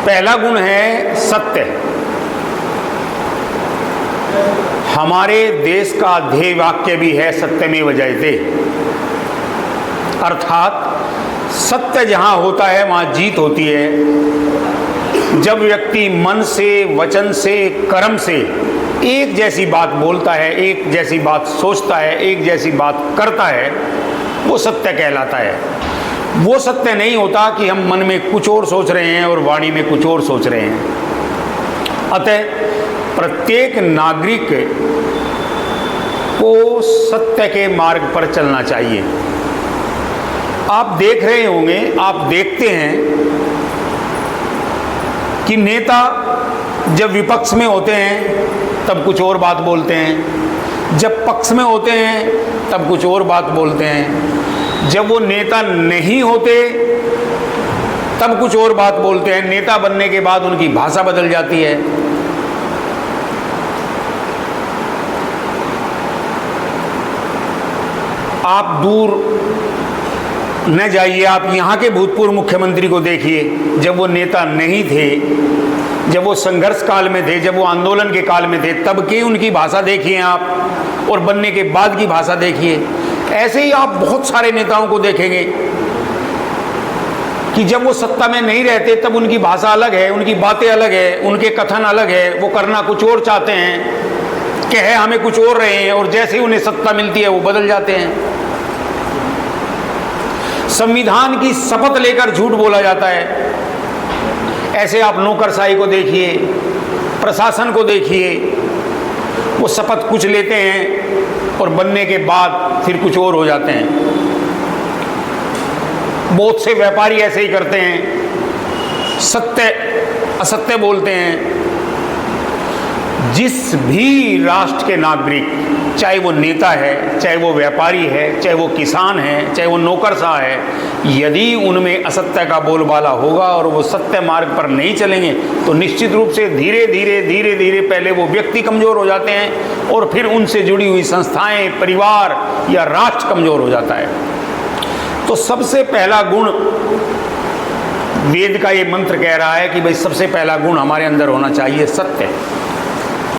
पहला गुण है सत्य। हमारे देश का ध्येय वाक्य भी है सत्यमेव जयते, अर्थात सत्य जहां होता है वहां जीत होती है। जब व्यक्ति मन से, वचन से, कर्म से एक जैसी बात बोलता है, एक जैसी बात सोचता है, एक जैसी बात करता है, वो सत्य कहलाता है। वो सत्य नहीं होता कि हम मन में कुछ और सोच रहे हैं और वाणी में कुछ और सोच रहे हैं। अतः प्रत्येक नागरिक को सत्य के मार्ग पर चलना चाहिए। आप देख रहे होंगे, आप देखते हैं कि नेता जब विपक्ष में होते हैं तब कुछ और बात बोलते हैं, जब पक्ष में होते हैं तब कुछ और बात बोलते हैं, जब वो नेता नहीं होते तब कुछ और बात बोलते हैं। नेता बनने के बाद उनकी भाषा बदल जाती है। आप दूर न जाइए, आप यहाँ के भूतपूर्व मुख्यमंत्री को देखिए। जब वो नेता नहीं थे, जब वो संघर्ष काल में थे, जब वो आंदोलन के काल में थे, तब की उनकी भाषा देखिए आप, और बनने के बाद की भाषा देखिए। ऐसे ही आप बहुत सारे नेताओं को देखेंगे कि जब वो सत्ता में नहीं रहते तब उनकी भाषा अलग है, उनकी बातें अलग है, उनके कथन अलग है, वो करना कुछ और चाहते हैं, कहे हमें कुछ और रहे हैं, और जैसे ही उन्हें सत्ता मिलती है वो बदल जाते हैं। संविधान की शपथ लेकर झूठ बोला जाता है। ऐसे आप नौकरशाही को देखिए, प्रशासन को देखिए, वो शपथ कुछ लेते हैं और बनने के बाद फिर कुछ और हो जाते हैं। बहुत से व्यापारी ऐसे ही करते हैं, सत्य असत्य बोलते हैं। जिस भी राष्ट्र के नागरिक, चाहे वो नेता है, चाहे वो व्यापारी है, चाहे वो किसान है, चाहे वो नौकरशाह है, यदि उनमें असत्य का बोलबाला होगा और वो सत्य मार्ग पर नहीं चलेंगे तो निश्चित रूप से धीरे धीरे पहले वो व्यक्ति कमजोर हो जाते हैं और फिर उनसे जुड़ी हुई संस्थाएं, परिवार या राष्ट्र कमजोर हो जाता है। तो सबसे पहला गुण, वेद का ये मंत्र कह रहा है कि भाई सबसे पहला गुण हमारे अंदर होना चाहिए सत्य।